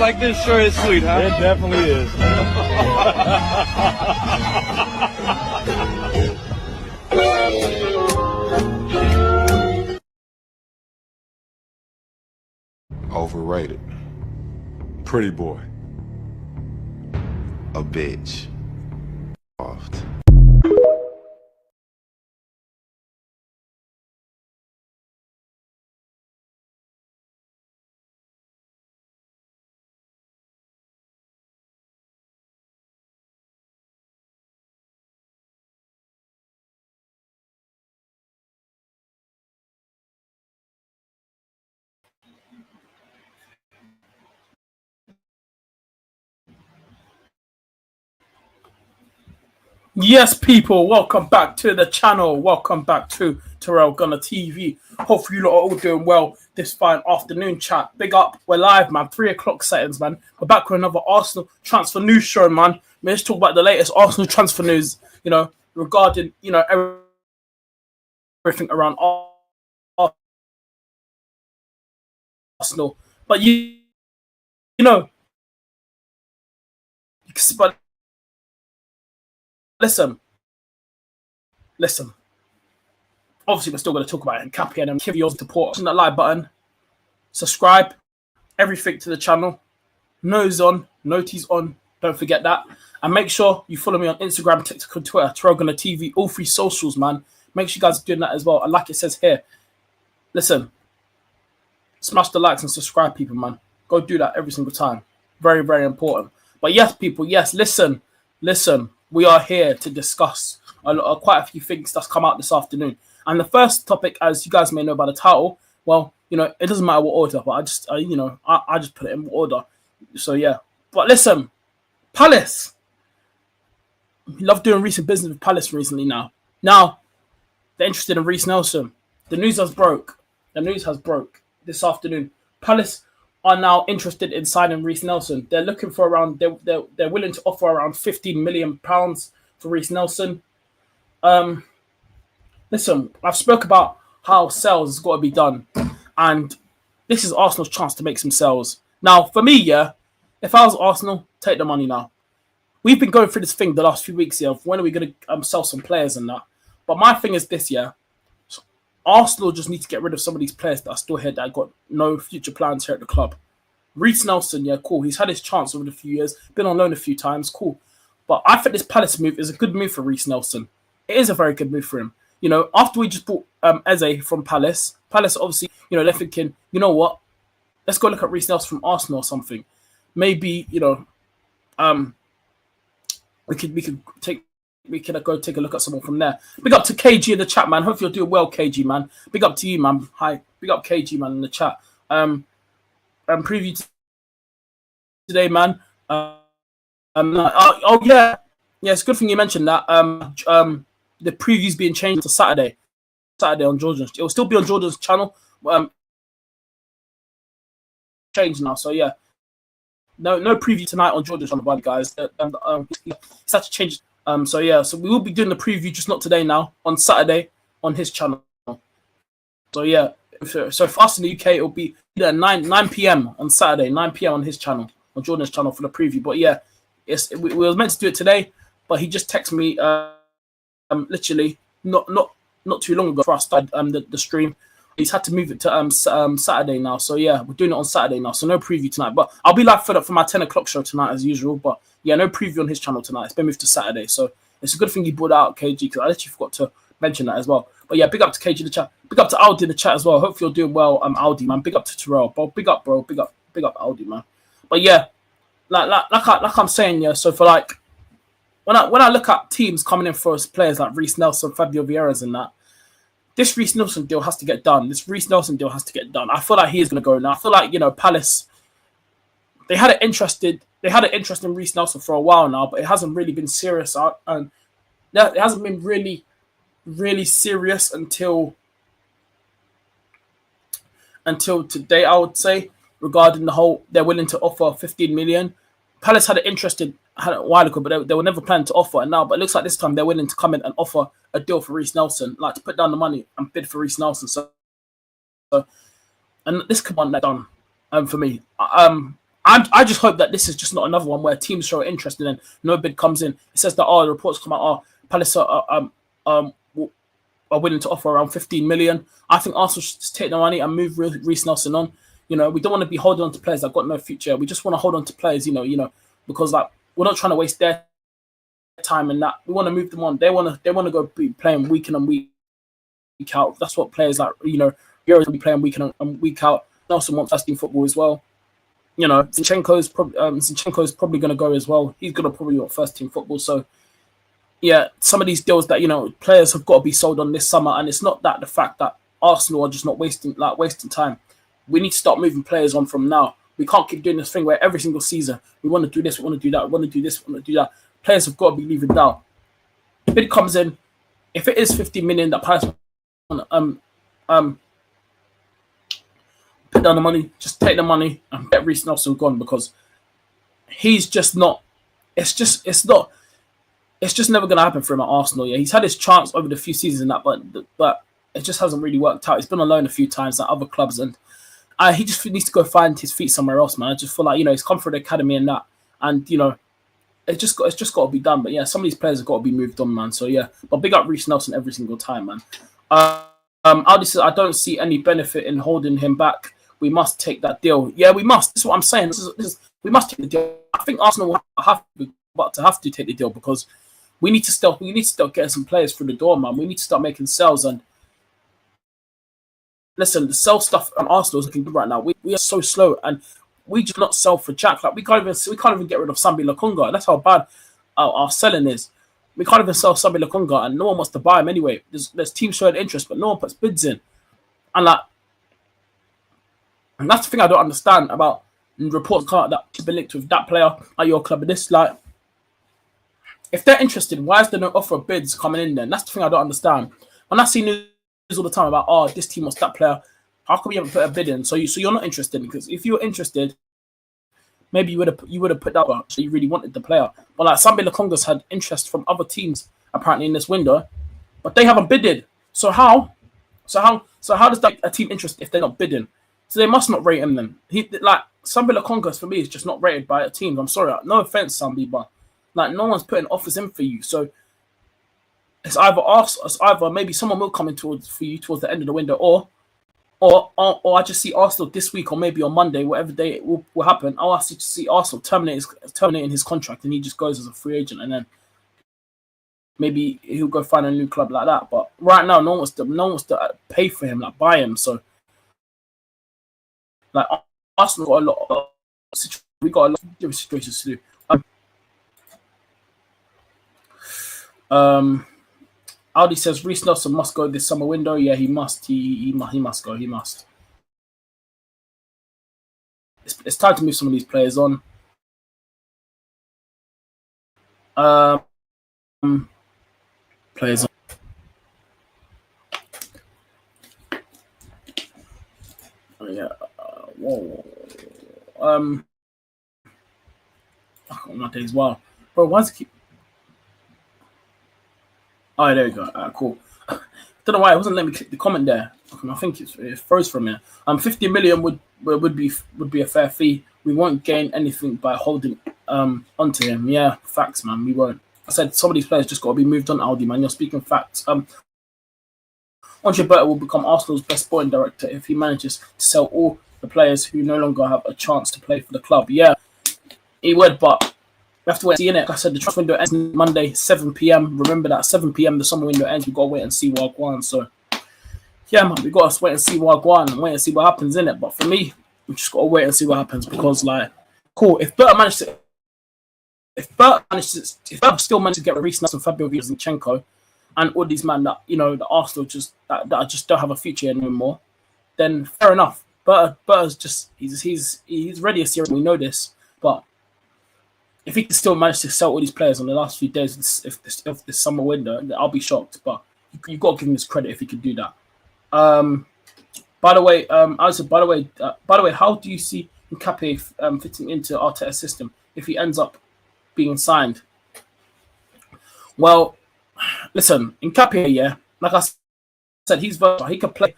like this sure is sweet, huh? It definitely is. Overrated. Pretty boy. A bitch. Soft. Yes, people, welcome back to the channel. Welcome back to TyrellgunnerTV. Hopefully you lot are all doing well this fine afternoon, chat. Big up, we're live, man. 3 o'clock settings, man. We're back with another Arsenal transfer news show, man. Let's talk about the latest Arsenal transfer news, regarding, everything around Arsenal. But but listen. Obviously, we're still going to talk about Hincapie and kiwior support. Pushing that like button, subscribe, everything to the channel. Nose on, noties on. Don't forget that. And make sure you follow me on Instagram, TikTok, and Twitter, TyrellgunnerTV, all 3 socials, man. Make sure you guys are doing that as well. And like it says here, listen, smash the likes and subscribe, people, man. Go do that every single time. Very, very important. But yes, people, yes, listen. We are here to discuss quite a few things that's come out this afternoon. And the first topic, as you guys may know by the title, well, it doesn't matter what order, but I just put it in order. So yeah. But listen, Palace. Love doing recent business with Palace recently now. Now, they're interested in Reiss Nelson. The news has broke this afternoon. Palace are now interested in signing Reiss Nelson. They're looking for around, they're willing to offer around £15 million for Reiss Nelson. Listen, I've spoke about how sales has got to be done, and this is Arsenal's chance to make some sales. Now, for me, yeah, if I was Arsenal, take the money now. We've been going through this thing the last few weeks here of when are we going to sell some players and that. But my thing is this, yeah, Arsenal just need to get rid of some of these players that are still here that got no future plans here at the club. Reiss Nelson, yeah, cool. He's had his chance over the few years, been on loan a few times, cool. But I think this Palace move is a good move for Reiss Nelson. It is a very good move for him. After we just bought Eze from Palace obviously, they're thinking, you know what? Let's go look at Reiss Nelson from Arsenal or something. Maybe, we could go take a look at someone from there. Big up to KG in the chat, man. Hope you're doing well, KG, man. Big up to you, man. Hi. Big up KG, man, in the chat. Preview today, man. Yeah, it's a good thing you mentioned that. The preview's being changed to Saturday on Jordan's. It will still be on Jordan's channel. Changed now, so yeah. No preview tonight on Jordan's channel, by the guys. It's had to change. So yeah, so we will be doing the preview, just not today now, on Saturday on his channel. So yeah, so for us in the UK, it will be 9 p.m. on Saturday, 9 p.m. on his channel, on Jordan's channel for the preview. But yeah, we were meant to do it today, but he just texted me literally not too long ago before I started the stream. He's had to move it to Saturday now. So yeah, we're doing it on Saturday now. So no preview tonight, but I'll be live for my 10 o'clock show tonight as usual. But yeah, no preview on his channel tonight. It's been moved to Saturday. So it's a good thing you brought out, KG, because I literally forgot to mention that as well. But yeah, big up to KG in the chat. Big up to Aldi in the chat as well. Hopefully you're doing well, Aldi, man. Big up to Tyrell. Bro, big up, bro. Big up Aldi, man. But yeah, like I'm saying, yeah, so for like when I look at teams coming in for players like Reiss Nelson, Fabio Vieira's and that, this Reiss Nelson deal has to get done. I feel like he is going to go now. I feel like, Palace, they had an interest in Reiss Nelson for a while now, but it hasn't really been serious. And it hasn't been really, really serious until today, I would say, regarding the whole, they're willing to offer 15 million. Palace had a while ago, but they were never planning to offer it now. But it looks like this time they're willing to come in and offer a deal for Reiss Nelson, like to put down the money and bid for Reiss Nelson. And this could want that done for me. I I just hope that this is just not another one where teams show interest and then no bid comes in. It says that the reports come out, Palace are willing to offer around 15 million. I think Arsenal should just take the money and move Reiss Nelson on. We don't want to be holding on to players that got no future. We just want to hold on to players, because like we're not trying to waste their time and that. We want to move them on. They want to go be playing week in and week out. That's what players like Euros will be playing week in and week out. Nelson wants first team football as well. Zinchenko's probably going to go as well. He's going to probably want first team football. So yeah, some of these deals that players have got to be sold on this summer, and it's not that the fact that Arsenal are just not wasting time. We need to start moving players on from now. We can't keep doing this thing where every single season we want to do this, we want to do that, we want to do this, we want to do that. Players have got to be leaving now. If it comes in, if it is 50 million that Palace put down the money, just take the money and get Reiss Nelson gone, because he's just not. It's just never going to happen for him at Arsenal. Yeah, he's had his chance over the few seasons and that, but it just hasn't really worked out. He's been on loan a few times at other clubs, and he just needs to go find his feet somewhere else, man. I just feel like he's come through the academy and that, and it's just got to be done. But yeah, some of these players have got to be moved on, man. So yeah, but big up Reiss Nelson every single time, man. Aldi says, I don't see any benefit in holding him back. We must take that deal. Yeah, we must. This is what I'm saying. We must take the deal. I think Arsenal will have to take the deal, because we need to start getting some players through the door, man. We need to start making sales. And listen, the sell stuff on Arsenal is looking good right now. We are so slow, and we just not sell for Jack. Like we can't even get rid of Sambi Lokonga. That's how bad our selling is. We can't even sell Sambi Lokonga, and no one wants to buy him anyway. There's teams showing interest, but no one puts bids in. And that's the thing I don't understand about reports that have been linked with that player at your club. And this, like, if they're interested, why is there no offer of bids coming in then? That's the thing I don't understand. When I see news all the time about, this team wants that player, how come you haven't put a bid in? So you're not interested, because if you were interested, maybe you would have put that up. So you really wanted the player. But like Sambi Lokonga's had interest from other teams apparently in this window, but they haven't bidded. So how does that a team interest if they're not bidding? So they must not rate him then. Sambi Lokonga for me is just not rated by a team. I'm sorry, no offense, Sambi, but like no one's putting offers in for you. So it's either maybe someone will come in towards the end of the window, or I just see Arsenal this week, or maybe on Monday, whatever day it will happen. I'll ask you to see Arsenal terminating his contract, and he just goes as a free agent, and then maybe he'll go find a new club like that. But right now, no one wants to pay for him, like buy him. So like Arsenal got a lot of different situations to do. Aldi says Reiss Nelson must go this summer window. Yeah, he must. He must go. He must. It's time to move some of these players on. Players on. Yeah. Whoa. My days. Wow. Bro, why does it keep? Oh, there we go. Cool. Don't know why it wasn't letting me click the comment there. I think it froze from here. 50 million would be a fair fee. We won't gain anything by holding onto him. Yeah, facts, man. We won't. I said some of these players just got to be moved on. Aldi, man, you're speaking facts. Andre Berta will become Arsenal's best sporting director if he manages to sell all the players who no longer have a chance to play for the club. Yeah, he would, but we have to wait and see, innit? Like I said, the transfer window ends Monday, 7 p.m. Remember that, 7 p.m. the summer window ends. We've got to wait and see what goes on. So, yeah, man, we've got to wait and see what goes on and wait and see what happens, innit? But for me, we just got to wait and see what happens, because, like, cool, if Berta still managed to get Reiss Nelson, Fabio Villa, Zinchenko, and all these men that, that Arsenal that just don't have a future anymore, then fair enough. Berta's just, he's ready a series, we know this, but if he can still manage to sell all these players on the last few days of this summer window, I'll be shocked. But you've got to give him his credit if he can do that. By the way, how do you see Hincapie fitting into Arteta's system if he ends up being signed? Well, listen, Hincapie, yeah, like I said, he's versatile. He can play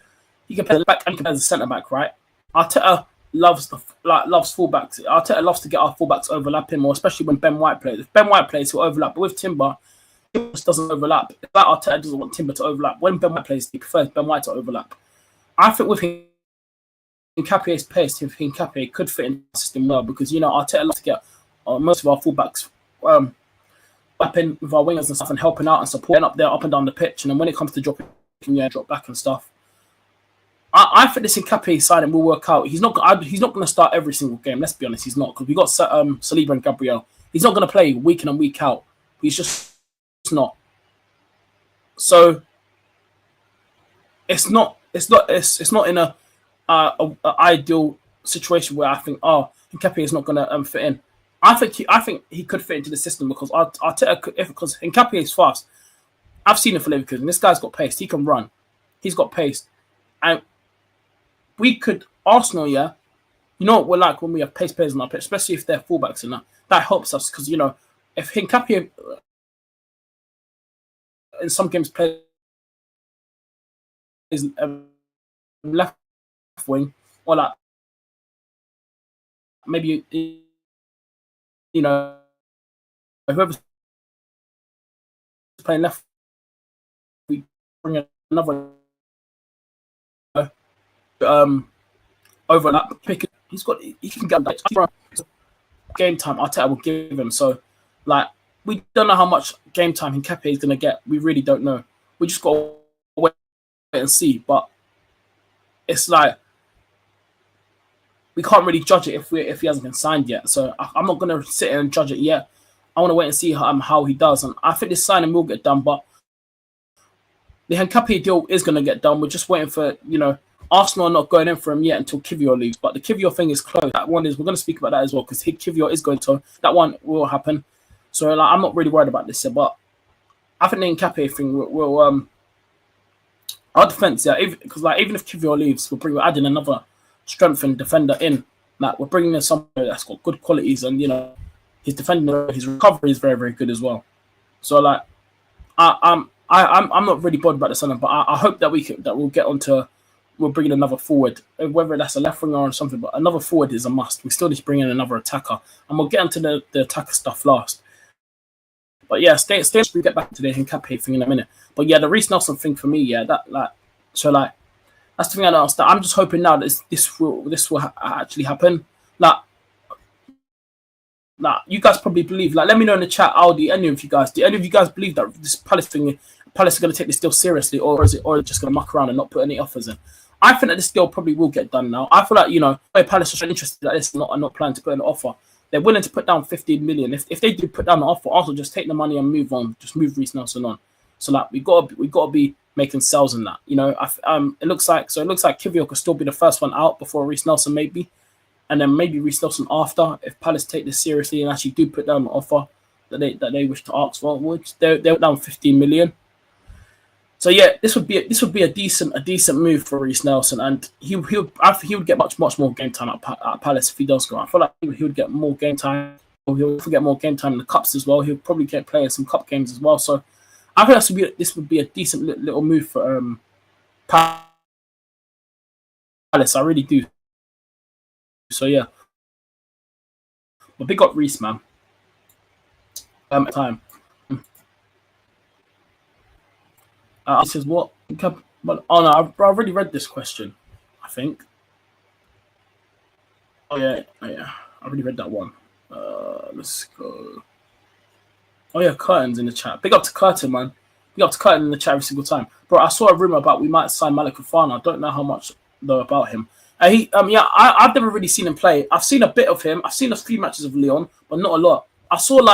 the back and he can play as a centre back, right? Arteta loves fullbacks. Arteta loves to get our fullbacks overlapping more, especially when Ben White plays. If Ben White plays, he'll overlap. But with Timber, he just doesn't overlap. It's like Arteta doesn't want Timber to overlap. When Ben White plays, he prefers Ben White to overlap. I think with Hincapie's pace, Hincapie could fit in the system well because Arteta loves to get most of our fullbacks in with our wingers and stuff and helping out and supporting up there, up and down the pitch. And then when it comes to drop back and stuff, I think this Hincapie signing will work out. He's not going to start every single game. Let's be honest, he's not, because we got Saliba and Gabriel. He's not going to play week in and week out. He's just not. So it's not in a ideal situation where I think Hincapie is not going to fit in. I think he could fit into the system because because Hincapie is fast. I've seen it for Leverkusen. This guy's got pace. He can run. He's got pace, and we could Arsenal. Yeah, you know what we're like when we have pace players on our pitch, especially if they're fullbacks and that helps us because if Hincapie in some games plays left wing or like maybe whoever's playing left, we bring another overlap. He can get game time. Arteta will give him. So, we don't know how much game time Hincapie is going to get. We really don't know. We just got to wait and see. But it's we can't really judge it if he hasn't been signed yet. So I'm not going to sit here and judge it yet. I want to wait and see how he does. And I think this signing will get done. But the Hincapie deal is going to get done. We're just waiting for, Arsenal are not going in for him yet until Kiwior leaves. But the Kiwior thing is closed. That one is, we're going to speak about that as well because Kiwior is going to, that one will happen. So I'm not really worried about this yet. But I think the Hincapie thing will our defense, yeah, because even if Kiwior leaves, we're adding another strengthened defender in. We're bringing in somebody that's got good qualities, and his defending, his recovery is very, very good as well. So I'm not really bothered about the signing, but I hope that we'll get onto. We'll bring in another forward, whether that's a left winger or something. But another forward is a must. We still need to bring in another attacker, and we'll get into the attacker stuff last. But yeah, stay. We get back to the Hincapie thing in a minute. But yeah, the Reiss Nelson thing for me, yeah, that's the thing I don't understand. I'm just hoping now that this will actually happen. You guys probably believe. Let me know in the chat, Aldi. Do any of you guys believe that this Palace thing, Palace are going to take this deal seriously, or is it just going to muck around and not put any offers in? I think that this deal probably will get done now. I feel like Palace are interested in this, not planning to put in an offer. They're willing to put down 15 million. If they do put down an offer, Arsenal just take the money and move on. Just move Reiss Nelson on. So we got to be making sales in that. It looks like Kiwior could still be the first one out before Reiss Nelson maybe, and then maybe Reiss Nelson after if Palace take this seriously and actually do put down an offer that they wish to ask for. Which they're down 15 million. So yeah, this would be a decent move for Reiss Nelson, and he would get much more game time at Palace if he does go. I feel like he would get more game time. Or he'll get more game time in the cups as well. He'll probably get playing some cup games as well. So I think this would be a decent little move for Palace. I really do. So yeah, but big up Reiss, man. Time. It says what? But oh no, I've already read this question. I think. Oh yeah. I already read that one. Let's go. Oh yeah, Curtin's in the chat. Big up to Curtin, man. Big up to Curtin in the chat every single time, bro. I saw a rumor about we might sign Malik Fofana. I don't know how much though about him. I've never really seen him play. I've seen a bit of him. I've seen a few matches of Lyon, but not a lot. I've seen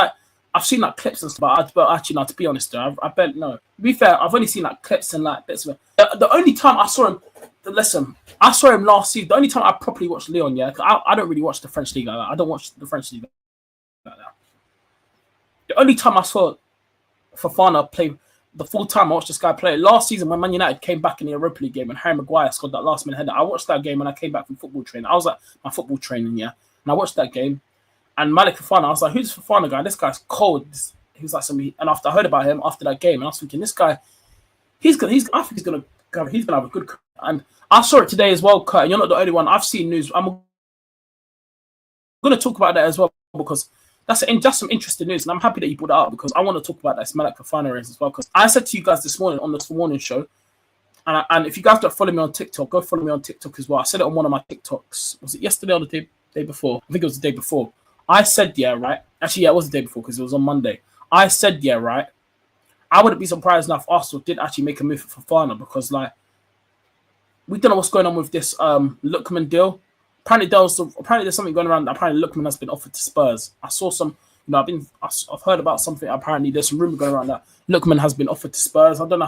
clips and stuff. But actually, no. To be honest, though, I bet no. To be fair, I've only seen clips and bits of it. The only time I saw him, I saw him last season. The only time I properly watched Lyon, yeah, I don't really watch the French league like that. I don't watch the French league like that. The only time I saw Fofana play the full time I watched this guy play last season when Man United came back in the Europa League game and Harry Maguire scored that last minute header. I watched that game when I came back from football training. I was at my football training, yeah, and I watched that game. And Malik Fofana, I was like, "Who's this Fofana guy? This guy's cold." He was like somebody, and after I heard about him after that game, and I was thinking, this guy, I think he's gonna have a good career. And I saw it today as well, Kurt. And you're not the only one. I've seen news. I'm going to talk about that as well because that's some interesting news, and I'm happy that you brought that up because I want to talk about that Malak Fofana race as well. Because I said to you guys this morning on the morning show, and if you guys don't follow me on TikTok, go follow me on TikTok as well. I said it on one of my TikToks. Was it yesterday or the day before? I think it was the day before. I said, yeah, right. Actually, yeah, it was the day before because it was on Monday. I said, yeah, right. I wouldn't be surprised now if Arsenal did actually make a move for Fofana because, like, we don't know what's going on with this Lookman deal. Apparently there's something going around. Apparently Lookman has been offered to Spurs. I saw some, I've heard about something. Apparently there's some rumor going around that Lookman has been offered to Spurs. I don't know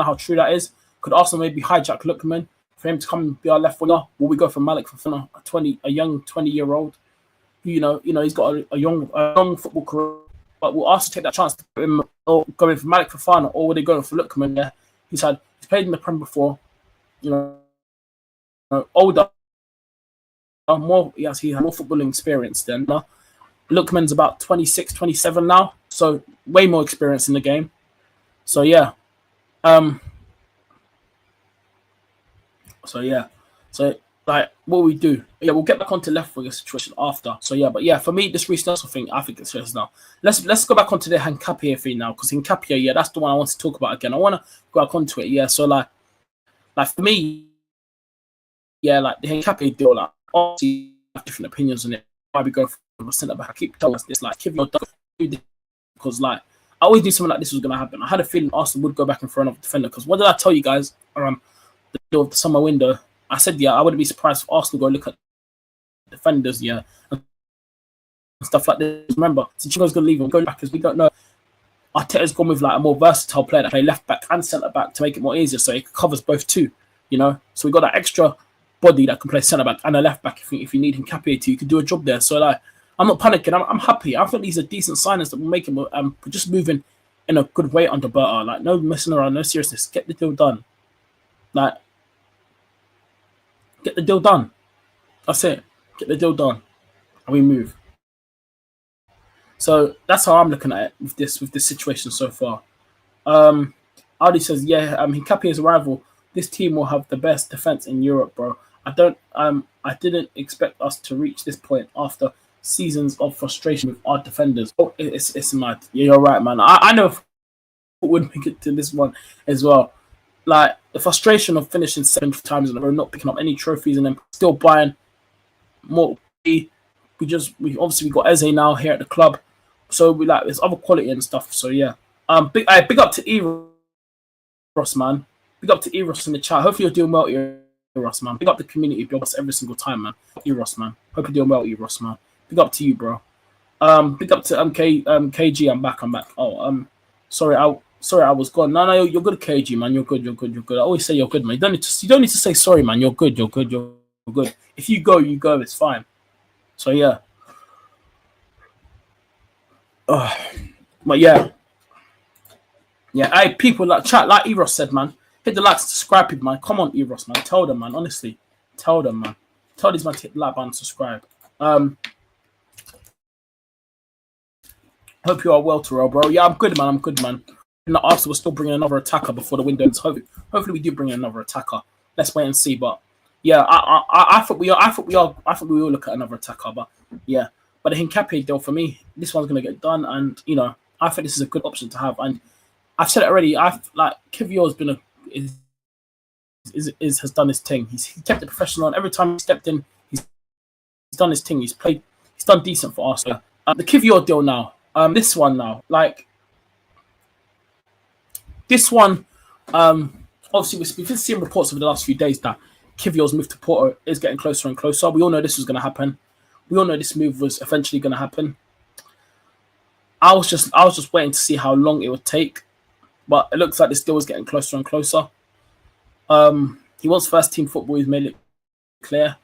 how true that is. Could Arsenal maybe hijack Lookman for him to come and be our left winger? Will we go for Malak Fofana, a young 20-year-old? He's got a young football career. But will Arsenal take that chance to put him or go in for Malak Fofana, or will they go for Lookman? Yeah, he's played in the Prem before. Older. He has more footballing experience than Lookman's about 26, 27 now, so way more experience in the game. So yeah, so like what we do? Yeah, we'll get back onto left winger situation after. So yeah, but yeah, for me, this Reiss Nelson thing, I think it's serious now. Let's go back onto the Hincapie thing now, because Hincapie, yeah, that's the one I want to talk about again. I want to go back onto it. Yeah, so like for me, yeah, like the Hincapie deal, like obviously I have different opinions on it. Why we go for a centre back? I keep telling us this, like kiwior, because like I always knew something like this was gonna happen. I had a feeling Arsenal would go back and throw another defender. Because what did I tell you guys around the deal of the summer window? I said, yeah, I wouldn't be surprised if Arsenal go look at defenders, yeah, and stuff like this. Remember, Zinchenko's going to leave and go back because we don't know. Arteta's gone with like a more versatile player that play left back and centre back to make it more easier, so it covers both too, So we got that extra body that can play centre back and a left back. If you need Hincapie to, you can do a job there. So like, I'm not panicking. I'm happy. I think these are decent signings that we're making. We're just moving in a good way under Berta. Like no messing around, no seriousness. Get the deal done. Like. Get the deal done. That's it. Get the deal done, and we move. So that's how I'm looking at it with this situation so far. Aldi says, yeah, Hincapie's arrival. This team will have the best defense in Europe, bro. I didn't expect us to reach this point after seasons of frustration with our defenders. Oh, it's mad. Yeah, you're right, man. I know if we would make it to this one as well. Like the frustration of finishing 7 times in a row, not picking up any trophies, and then still buying more. We obviously got Eze now here at the club, so we like there's other quality and stuff. So yeah, big up to Eros, man. Big up to Eros in the chat. Hopefully you're doing well, Eros, man. Big up the community, big up every single time, man. Eros, man. Hope you're doing well, Eros, man. Big up to you, bro. Big up to KG. I'm back. Oh, sorry, I was gone. No, you're good, KG, man. You're good. I always say you're good, man. You don't need to say sorry, man. You're good. If you go, you go. It's fine. So yeah. But yeah. Hey, people like chat, like Eros said, man. Hit the like, subscribe, people, man. Come on, Eros, man. Tell them, man. Honestly, tell them, man. Tell these man to hit the like button, subscribe. Hope you are well, Tyrell, bro. Yeah, I'm good, man. And Arsenal will still bring another attacker before the window ends. Hopefully we do bring another attacker. Let's wait and see. But yeah, I thought we will look at another attacker. But yeah, but the Hincapie deal for me, this one's gonna get done, and I think this is a good option to have. And I've said it already. Kiwior has been has done his thing. He's kept it professional, and every time he stepped in, he's done his thing. He's done decent for Arsenal. The Kiwior deal now. This one now, like. This one, obviously, we've been seeing reports over the last few days that Kiwior's move to Porto is getting closer and closer. We all know this was going to happen. We all know this move was eventually going to happen. I was just waiting to see how long it would take, but it looks like this deal is getting closer and closer. He wants first team football. He's made it clear.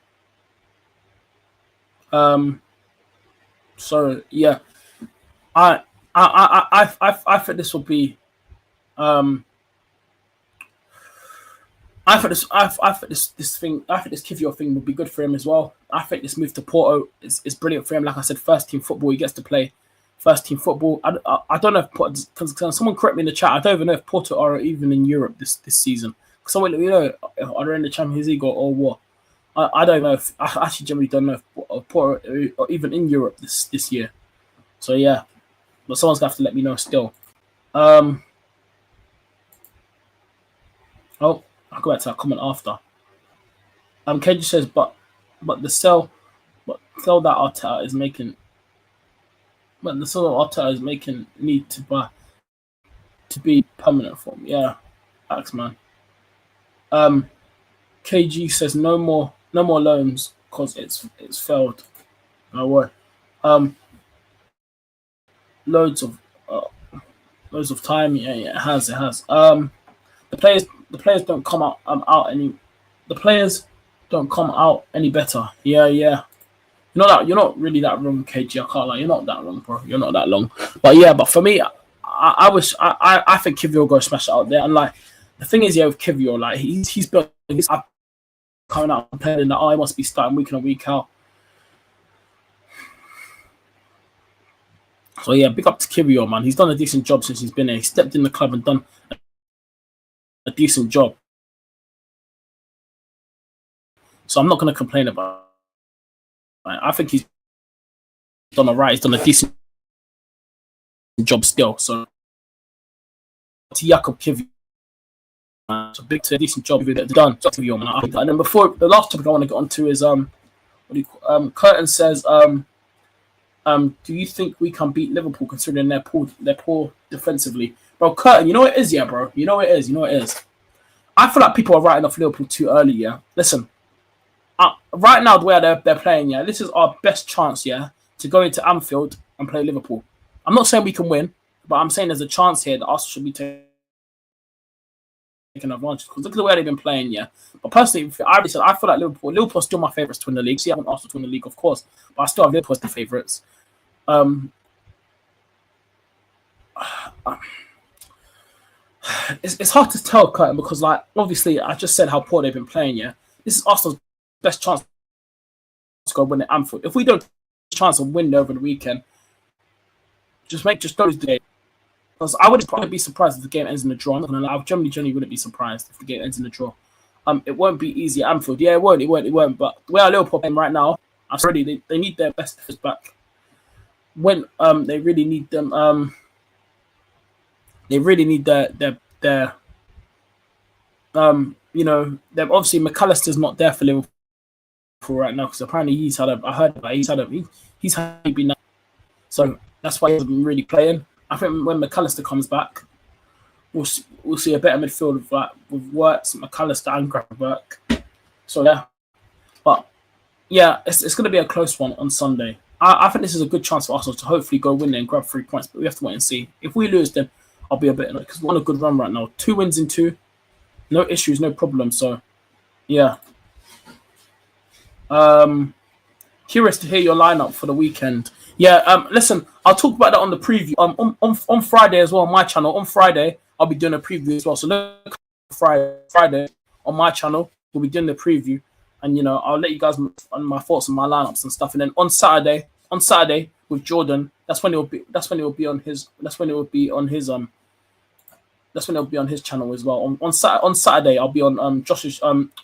So yeah, I think this will be. I think this Kiwior thing would be good for him as well. I think this move to Porto is brilliant for him. Like I said, first team football. He gets to play first team football. I don't know if Porto, can someone correct me in the chat. I don't even know if Porto are even in Europe this season. Someone let me know, are they in the Champions League or what? I don't know if I actually generally don't know if Porto or even in Europe this year. So yeah, but someone's gonna have to let me know still. Um, oh, I'll go back to that comment after. Kenji says, but the sell that Arteta is making, but the sell that Arteta is making need to buy to be permanent form. Yeah, thanks, man. KG says no more loans because it's failed. No way. Um, loads of uh, loads of time. Yeah, it has. The players don't come out any. The players don't come out any better. Yeah. You're not really that wrong, KG. I can't lie. You're not that wrong, bro. You're not that long. But yeah, but for me, I think Kiwior go smash it out there. And like the thing is, yeah, with Kiwior, like he's built. He's coming out and playing that. He must be starting week in and week out. So yeah, big up to Kiwior, man. He's done a decent job since he's been there. He stepped in the club and done a decent job. So I'm not going to complain about it. I think he's done alright. He's done a decent job still. So to Jakob Kiwior, so big to a decent job done. Kiwior, man. And then before the last topic I want to get onto is Curtin says do you think we can beat Liverpool considering they're poor defensively? Bro, Curtin, you know what it is, yeah, bro. You know what it is. I feel like people are writing off Liverpool too early, yeah. Listen, right now the way they're playing, yeah, this is our best chance, yeah, to go into Anfield and play Liverpool. I'm not saying we can win, but I'm saying there's a chance here that Arsenal should be taking advantage because look at the way they've been playing, yeah. But personally, I feel like Liverpool are still my favourites to win the league. See, I want Arsenal to win the league, of course, but I still have Liverpool as the favourites. It's hard to tell, Curtin, because like obviously I just said how poor they've been playing. Yeah, this is Arsenal's best chance to go win at Anfield. If we don't chance of winning over the weekend, just don't lose the game. Because I would probably be surprised if the game ends in a draw. I'm not gonna lie, I generally wouldn't be surprised if the game ends in a draw. It won't be easy at Anfield. Yeah, it won't. But the way our Liverpool playing right now, I'm sorry, they need their best defenders back. When they really need them. They really need their they're obviously McAllister's not there for Liverpool right now because apparently he's had been, so that's why he hasn't been really playing. I think when McAllister comes back, we'll see a better midfield with Wirtz, McAllister, and Gravenberch. So yeah, but yeah, it's going to be a close one on Sunday. I think this is a good chance for Arsenal to hopefully go win there and grab 3 points, but we have to wait and see. If we lose, then I'll be a bit annoyed because we're on a good run right now. 2 wins in 2, no issues, no problem. So yeah. Curious to hear your lineup for the weekend. Yeah, listen, I'll talk about that on the preview. On Friday as well on my channel. On Friday, I'll be doing a preview as well. So look, Friday on my channel, we'll be doing the preview, and I'll let you guys on my thoughts on my lineups and stuff. And then on Saturday with Jordan, that's when it will be on his channel as well. On Saturday, I'll be on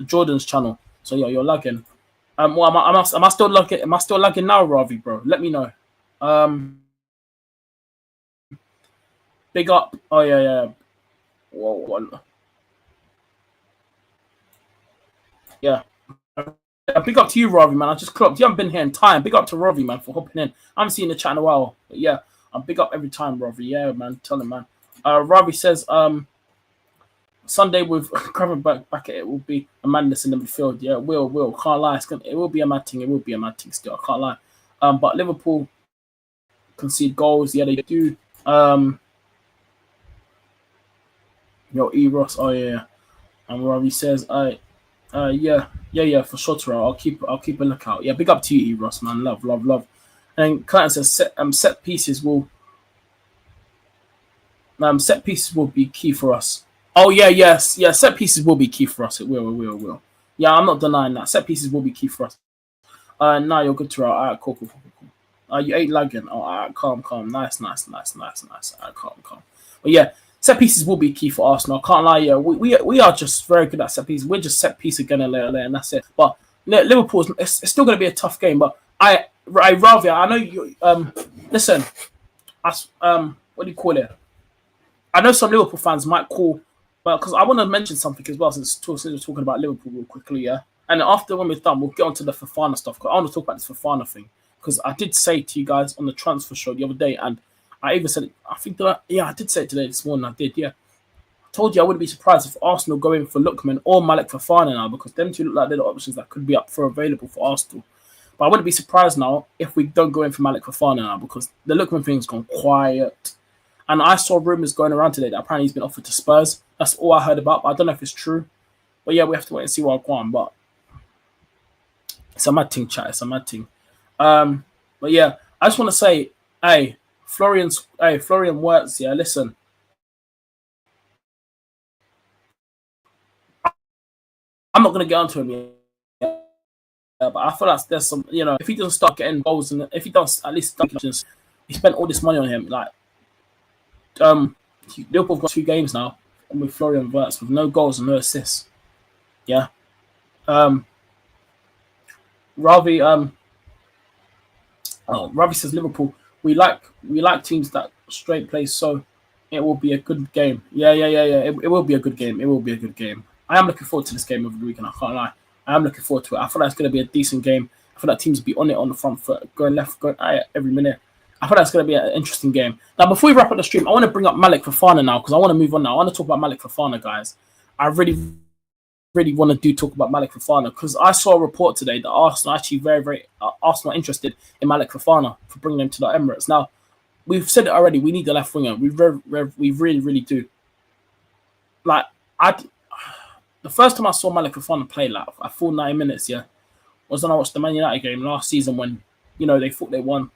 Jordan's channel. So yeah, you're lagging. Well, am I still lagging? Am I still lagging now, Ravi, bro? Let me know. Big up. Oh yeah. Whoa. Yeah. Big up to you, Ravi, man. I just clocked. You haven't been here in time. Big up to Ravi, man, for hopping in. I haven't seen the chat in a while. But yeah, I'm big up every time, Ravi. Yeah, man. Tell him, man. Ravi says, Sunday with Gravenberch back, it will be a madness in the midfield. Yeah, it will. Can't lie. It will be a mad thing. It will be a mad thing still. I can't lie. But Liverpool concede goals. Yeah, they do. Eros. Oh yeah. And Ravi says, yeah, for sure, Terrell. I'll keep a lookout. Yeah, big up to you, Eros, man. Love. And Clayton says set pieces will be key for us. Oh yeah. Set pieces will be key for us. It will. Yeah, I'm not denying that. Set pieces will be key for us. Now you're good, Terrell. All right, cool. You ain't lagging. Oh, all right, calm. Nice. All right, calm. But yeah, set pieces will be key for Arsenal. I can't lie. Yeah, we are just very good at set pieces. We're just set piece again and later, and that's it. But Liverpool's it's still going to be a tough game, but Ravia, I know you. Listen, what do you call it? I know some Liverpool fans might call, well, because I want to mention something as well since we're talking about Liverpool real quickly, yeah. And after when we're done, we'll get onto the Fofana stuff. Cause I want to talk about this Fofana thing because I did say to you guys on the transfer show the other day, and I even said it. I think that I did say it today this morning. I did, yeah. I told you I wouldn't be surprised if Arsenal go in for Lookman or Malik Fofana now because them two look like they're the options that could be up for available for Arsenal. But I wouldn't be surprised now if we don't go in for Malik Fofana now because the Lookman thing's gone quiet. And I saw rumours going around today that apparently he's been offered to Spurs. That's all I heard about, but I don't know if it's true. But yeah, we have to wait and see what I want. But it's a mad thing, chat. It's a mad thing. But yeah, I just want to say, hey, Florian Wirtz, yeah, listen. I'm not going to get onto him yet. Yeah, but I feel like there's some, if he doesn't start getting goals and if he does at least he spent all this money on him, like, Liverpool have got 2 games now with Florian Wirtz with no goals and no assists. Yeah. Ravi says Liverpool. We like teams that straight play, so it will be a good game. Yeah. It will be a good game. It will be a good game. I am looking forward to this game over the weekend. I can't lie. I am looking forward to it. I feel like it's going to be a decent game. I feel like teams will be on it on the front foot, going left, going right every minute. I feel like it's going to be an interesting game. Now, before we wrap up the stream, I want to bring up Malik Fofana now because I want to move on now. I want to talk about Malik Fofana, guys. I really want to talk about Malik Fofana because I saw a report today that Arsenal actually Arsenal interested in Malik Fofana for bringing him to the Emirates. Now, we've said it already. We need the left winger. We really do. Like, the first time I saw Malik Fofana play like a full 9 minutes, was when I watched the Man United game last season when they thought they won.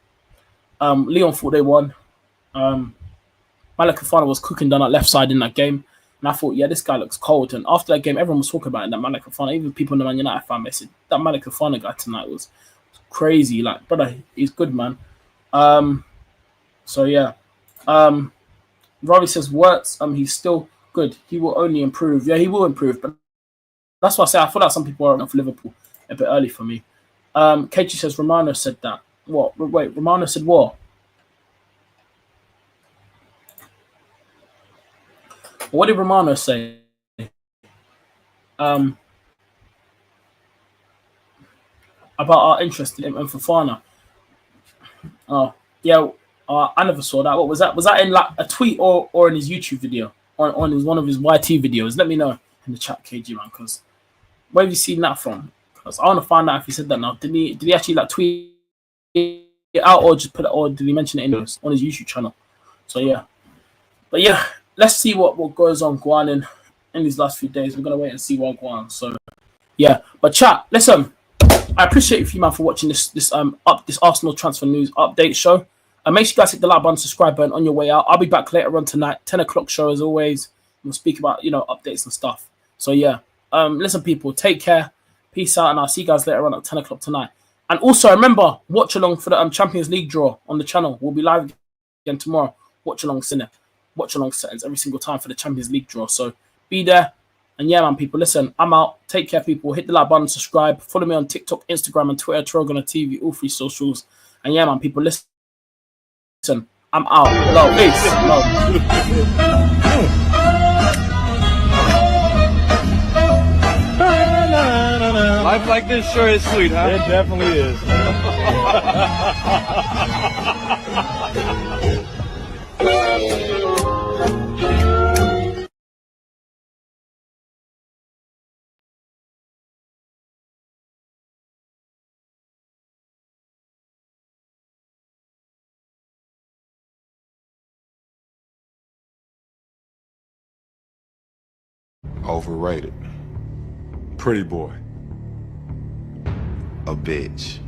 Leon thought they won. Malik Fofana was cooking down that left side in that game. And I thought, this guy looks cold. And after that game, everyone was talking about it, that Malik Fofana, even people in the Man United fan base, that Malik Fofana guy tonight was crazy. Like, brother, he's good, man. So, yeah. Ravi says, Wirtz, he's still good. He will only improve. Yeah, he will improve. But that's why I say I feel like some people are enough for Liverpool a bit early for me. Keiji says, Romano said that. What? Wait, Romano said what? What did Romano say? About our interest in Fofana. Oh, yeah. I never saw that. What was that? Was that in like a tweet or in his YouTube video? On one of his YT videos? Let me know in the chat, KG, man, because where have you seen that from? Because I want to find out if he said that now. Did he actually like tweet it out or just put it, or did he mention it on his YouTube channel? So yeah. But yeah, let's see what goes on Guan in these last few days. We're gonna wait and see what Guan. So yeah. But chat, listen, I appreciate you, man, for watching this Arsenal transfer news update show. Make sure you guys hit the like button, subscribe button on your way out. I'll be back later on tonight, 10 o'clock show as always. We'll speak about updates and stuff. So yeah. Listen, people, take care. Peace out, and I'll see you guys later on at 10 o'clock tonight. And also remember, watch along for the Champions League draw on the channel. We'll be live again tomorrow. Watch along settings every single time for the Champions League draw. So be there. And yeah, man, people, listen, I'm out. Take care, people. Hit the like button, subscribe. Follow me on TikTok, Instagram, and Twitter, TyrellgunnerTV, all 3 socials. And yeah, man, people, listen, I'm out. Love, peace. Love. Life like this sure is sweet, huh? It definitely is. Overrated. Pretty boy. A bitch.